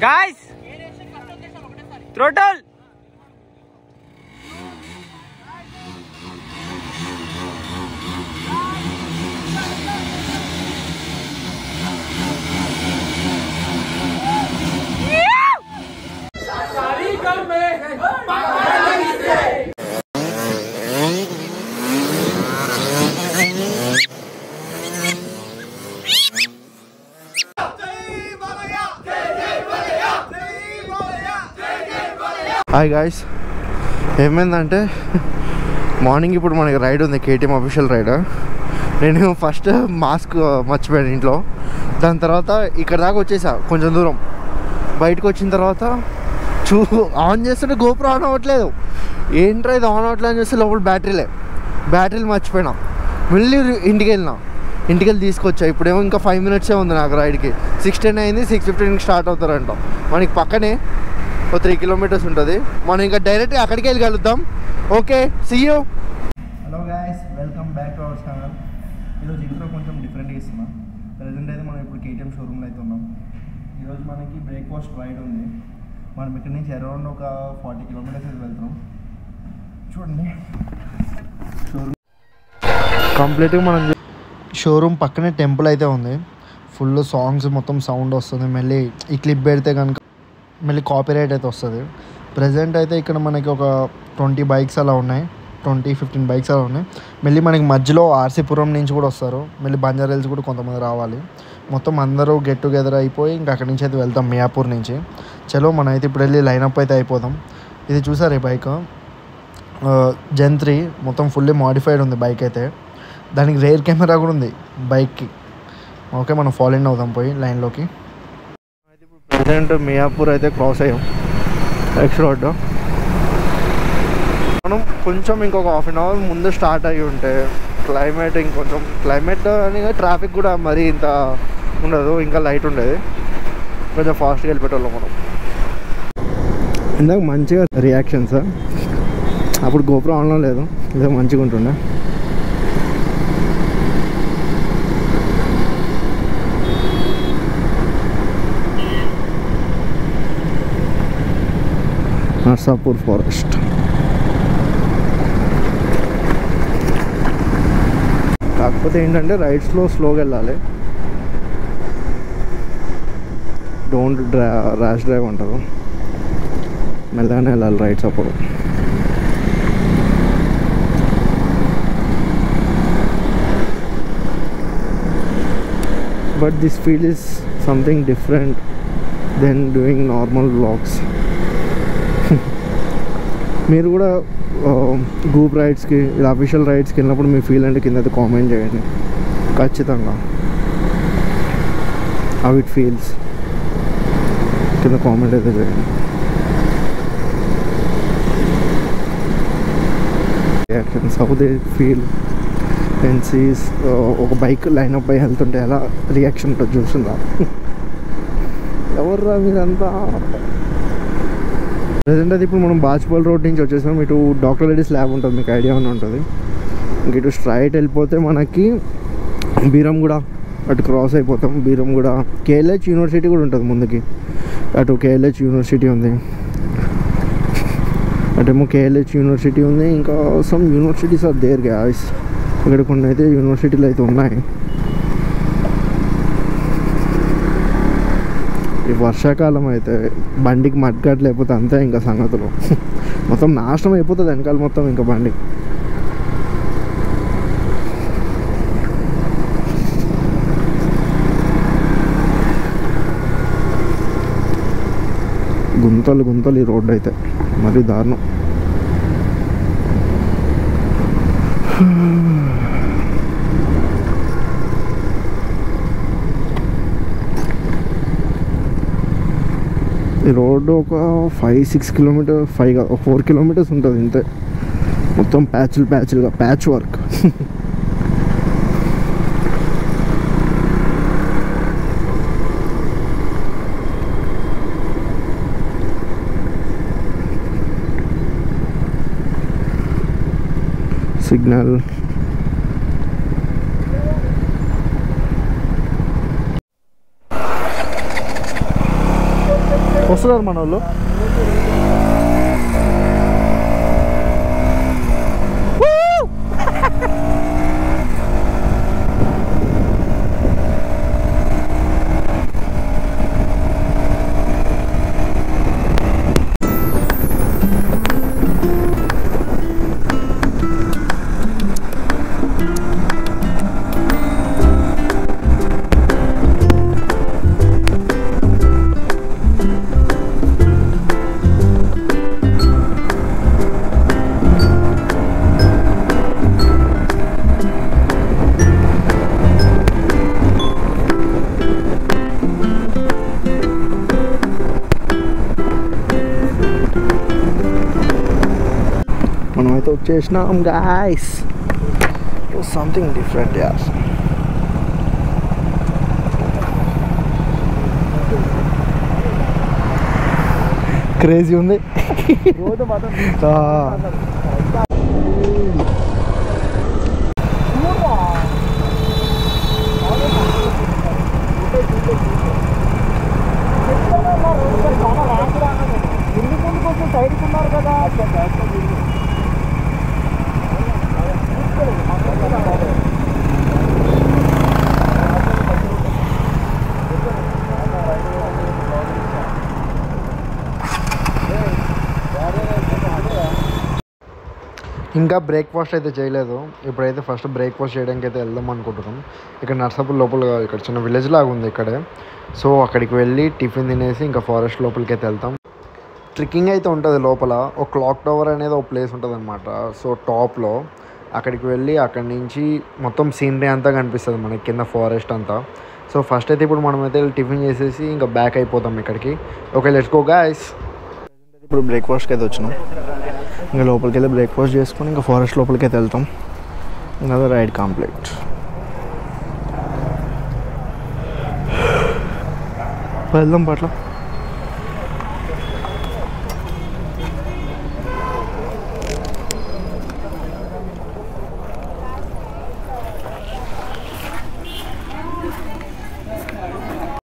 Guys, throttle. Hi guys, ఏమైందంటే morning ఇప్పుడు మనకి రైడ్ ఉంది, కేటీఎం అఫీషియల్ రైడ్. నేను ఫస్ట్ మాస్క్ మర్చిపోయాను ఇంట్లో. దాని తర్వాత ఇక్కడ దాకా వచ్చేసా, కొంచెం దూరం బయటకు వచ్చిన తర్వాత ఆన్ చేస్తుంటే గోప్రో ఆన్ అవ్వట్లేదు. ఏంట్రా ఇది ఆన్ అవ్వట్లేదు అని చేస్తే లోపల బ్యాటరీలు మర్చిపోయినా. మళ్ళీ ఇంటికి వెళ్ళి తీసుకొచ్చా. ఇప్పుడేమో ఇంకా 5 minutes ఉంది నాకు రైడ్కి. 6:10 అయింది, 6:15 స్టార్ట్ అవుతారంట. మనకి పక్కనే 3 kilometers ఉంటుంది. మనం ఇంకా డైరెక్ట్గా అక్కడికి వెళ్ళి కలుద్దాం. Okay, see you. Hello guys, welcome back to our channel. ఈరోజు ఇంట్లో కొంచెం డిఫరెంట్గా ఇస్తున్నాం. ప్రజెంట్ అయితే మనం ఇప్పుడు కేటీఎం షోరూమ్లో అయితే ఉన్నాం. ఈరోజు మనకి బ్రేక్ఫాస్ట్ రైడ్ ఉంది. మనం ఇక్కడ నుంచి అరౌండ్ ఒక 40 kilometers అయితే వెళ్తున్నాం. చూడండి, షోరూమ్ కంప్లీట్గా మనం షోరూమ్ పక్కనే టెంపుల్ అయితే ఉంది. ఫుల్ సాంగ్స్, మొత్తం సౌండ్ వస్తుంది. మళ్ళీ ఈ క్లిప్ పెడితే కనుక మళ్ళీ కాపీరైట్ అయితే వస్తుంది. ప్రజెంట్ అయితే ఇక్కడ మనకి ఒక 20 bikes అలా ఉన్నాయి, 15 bikes అలా ఉన్నాయి. మళ్ళీ మనకి మధ్యలో ఆర్సీపురం నుంచి కూడా వస్తారు. మళ్ళీ బంజారా హిల్స్ కూడా కొంతమంది రావాలి. మొత్తం అందరూ గెట్ టుగెదర్ అయిపోయి ఇంకా అక్కడి నుంచి అయితే వెళ్తాం మియాపూర్ నుంచి. చలో మనం అయితే ఇప్పుడు వెళ్ళి లైనప్ అయితే అయిపోదాం. ఇది చూసారు, ఈ బైక్ Gen 3 మొత్తం ఫుల్లీ మాడిఫైడ్ ఉంది బైక్ అయితే. దానికి రేర్ కెమెరా కూడా ఉంది బైక్కి. ఓకే, మనం ఫాలో అవుదాం పోయి లైన్లోకి. ప్రజెంట్ మియాపూర్ అయితే క్రాస్ అయ్యాం, ఎక్స్ రోడ్. మనం కొంచెం ఇంకొక 1/2 hour ముందు స్టార్ట్ అయ్యి ఉంటే క్లైమేట్ అని ట్రాఫిక్ కూడా మరీ ఇంత ఉండదు, ఇంకా లైట్ ఉండేది. కొంచెం ఫాస్ట్గా వెళ్ళిపెట్టాలి మనం. ఇందాక మంచిగా రియాక్షన్స్, అప్పుడు గోప్రో ఆన్లో లేదు, ఇదే మంచిగా ఉంటుండే. నర్సాపూర్ ఫారెస్ట్. కాకపోతే ఏంటంటే రైడ్స్లో స్లోగా వెళ్ళాలి. డోంట్ ర్యాష్ డ్రైవ్ అంటారు, మెల్లగానే వెళ్ళాలి రైడ్స్ అప్పుడు. But this feel is something different then doing normal vlogs. మీరు కూడా గ్రూప్ రైడ్స్కి, ఇలా అఫీషియల్ రైడ్స్కి వెళ్ళినప్పుడు మీ ఫీల్ అంటే కింద అయితే కామెంట్ చేయండి ఖచ్చితంగా. హౌ ఇట్ ఫీల్స్ కింద కామెంట్ అయితే చేయండి. Reactions, how they feel and sees. ఒక బైక్ లైనప్ అయి వెళ్తుంటే ఎలా రియాక్షన్ ఉంటుంది చూస్తుందా? ఎవర్రా మీరంతా? ప్రజెంట్ అయితే ఇప్పుడు మనం బాజ్పల్ రోడ్ నుంచి వచ్చేసాం. ఇటు డాక్టర్ రెడ్డిస్ ల్యాబ్ ఉంటుంది, మీకు ఐడియా అని ఉంటుంది. ఇంక ఇటు స్ట్రైట్ వెళ్ళిపోతే మనకి బీరంగూడ అటు క్రాస్ అయిపోతాం. బీరంగూడ కేఎల్హెచ్ యూనివర్సిటీ కూడా ఉంటుంది ముందుకి. అటు కేఎల్హెచ్ యూనివర్సిటీ ఉంది, అటేమో కేఎల్హెచ్ యూనివర్సిటీ ఉంది. ఇంకా some universities are there guys. ఇక్కడ కొన్ని అయితే యూనివర్సిటీలు అయితే ఉన్నాయి. ఈ వర్షాకాలం అయితే బండికి మడ్గాట్ లేకపోతే అంతే ఇంకా సంగతులు. మొత్తం నాశనం అయిపోతుంది వెనకాల మొత్తం ఇంకా బండి. గుంతలు ఈ రోడ్డు అయితే మరీ దారుణం. ఈ రోడ్డు ఒక 5-6 kilometers, 4 kilometers ఉంటుంది ఇంతే. మొత్తం ప్యాచ్లుగా ప్యాచ్ వర్క్. సిగ్నల్ వస్తున్నారు మన వాళ్ళు. మనమైతే వచ్చేసినాం గాయ్స్. సంథింగ్ డిఫరెంట్ యార్. క్రేజీ ఉంది. సైడ్కున్నారు కదా. ఇంకా బ్రేక్ఫాస్ట్ అయితే చేయలేదు. ఇప్పుడైతే ఫస్ట్ బ్రేక్ఫాస్ట్ చేయడానికి అయితే వెళ్దాం అనుకుంటున్నాం. ఇక్కడ నర్సాపూర్ లోపల ఇక్కడ చిన్న విలేజ్ లాగా ఉంది ఇక్కడే. సో అక్కడికి వెళ్ళి టిఫిన్ తినేసి ఇంకా ఫారెస్ట్ లోపలికి అయితే వెళ్తాం. ట్రెక్కింగ్ అయితే ఉంటుంది లోపల. ఒక క్లాక్ టవర్ అనేది ఒక ప్లేస్ ఉంటుంది అనమాట. సో టాప్లో అక్కడికి వెళ్ళి అక్కడి నుంచి మొత్తం సీనరీ అంతా కనిపిస్తుంది మనకి కింద ఫారెస్ట్ అంతా. సో ఫస్ట్ అయితే ఇప్పుడు మనమైతే టిఫిన్ చేసేసి ఇంకా బ్యాక్ అయిపోతాం ఇక్కడికి. Okay let's go guys. ఇప్పుడు బ్రేక్ఫాస్ట్కి అయితే వచ్చినాం. ఇంకా లోపలికి వెళ్ళి బ్రేక్ఫాస్ట్ చేసుకొని ఇంకా ఫారెస్ట్ లోపలికి అయితే వెళ్తాం. ఇంకా రైడ్ కంప్లీట్. వెళ్దాం పట్ల.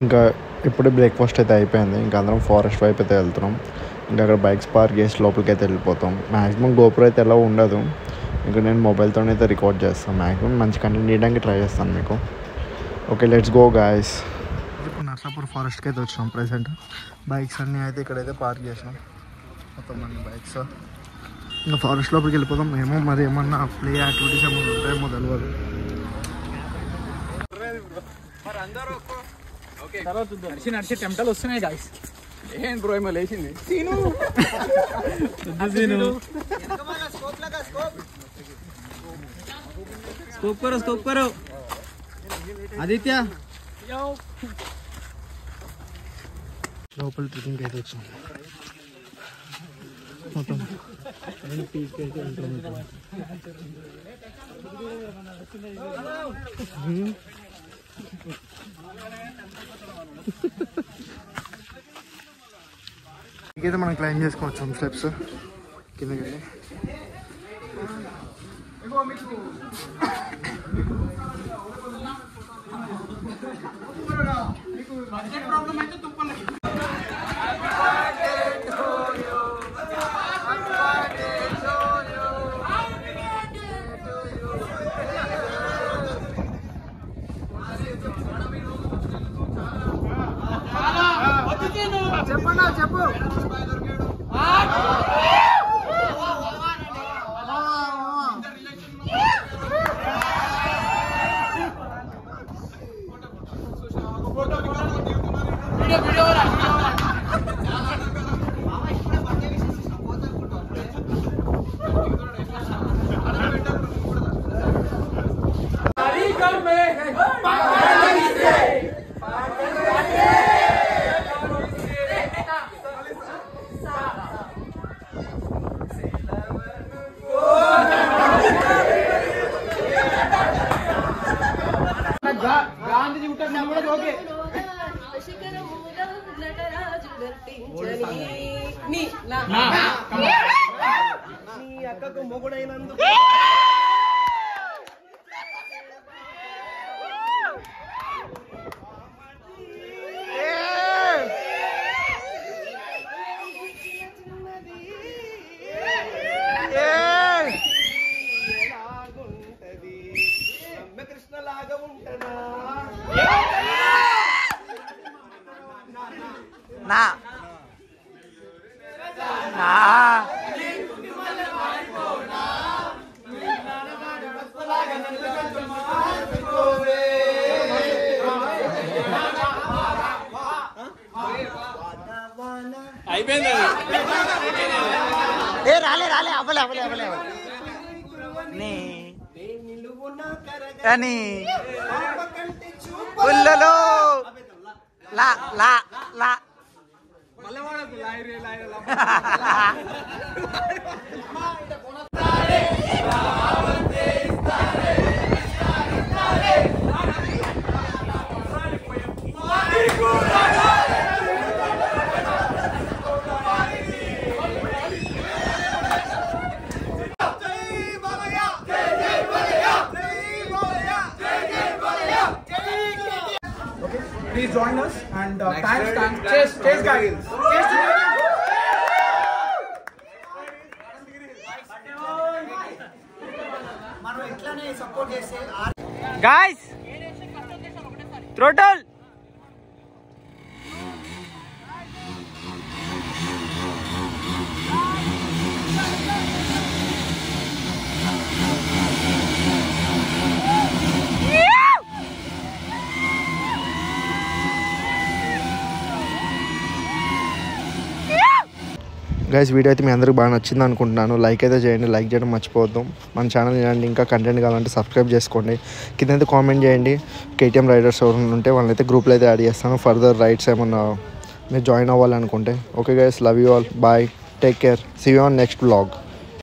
ఇంకా ఇప్పుడే బ్రేక్ఫాస్ట్ అయితే అయిపోయింది. ఇంకా అందరం ఫారెస్ట్ వైపు అయితే వెళ్తున్నాం. ఇంకా అక్కడ బైక్స్ పార్క్ చేసి లోపలికి అయితే వెళ్ళిపోతాం. మ్యాక్సిమం గోపుర అయితే ఎలా ఉండదు. ఇంకా నేను మొబైల్తోనే అయితే రికార్డ్ చేస్తాను. మ్యాక్సిమం మంచి కంటెంట్ తీయడానికి ట్రై చేస్తాను మీకు. Okay let's go guys. ఇప్పుడు నర్సాపూర్ ఫారెస్ట్కి అయితే వచ్చినాం. ప్రెసెంట్ బైక్స్ అన్నీ అయితే ఇక్కడైతే పార్క్ చేసినాం. మొత్తం అన్ని బైక్స్. ఇంకా ఫారెస్ట్ లోపలికి వెళ్ళిపోతాం. ఏమో మరి ఏమన్నా ప్లే యాక్టివిటీస్ ఏమన్నా ఉంటాయేమో తెలియదు. నడిచి టెంటలు వస్తున్నాయి గాయ్స్. ఏం బ్రో ఏమో లేచింది. స్కోప్ కరో ఆదిత్య. లోపల ట్రెక్కింగ్ అయితే వచ్చాం. మొత్తం తీసుకెళ్తే ఇంకైతే మనం క్లైమ్ చేసుకోవచ్చు స్టెప్స్ కిందకి వెళ్ళి. చెప్పు. గాంధీ ఉంటాడు కూడా ఓకే. నీ అక్కకు మొగుడైనందుకు నా అయిపోయింది ఏ రాలే అవలే అని పుల్లలో లా లా లా Please join us and thanks. Chase guys. guys throttle guys video అయితే మీ అందరికి బాగా నచ్చింది అనుకుంటున్నాను. లైక్ అయితే చేయండి, లైక్ చేయడం మర్చిపోవద్దు. మన ఛానల్ ఇలాంటి ఇంకా కంటెంట్ కావాలంటే సబ్స్క్రైబ్ చేసుకోండి. కింద అయితే కామెంట్ చేయండి. కేటీఎం రైడర్స్ ఎవరైనా ఉంటే వాళ్ళని అయితే గ్రూప్లో అయితే యాడ్ చేస్తాను. ఫర్దర్ రైడ్స్ ఏమన్నా మీరు జాయిన్ అవ్వాలనుకుంటే. Okay guys, love you all, bye, take care, see you on next vlog.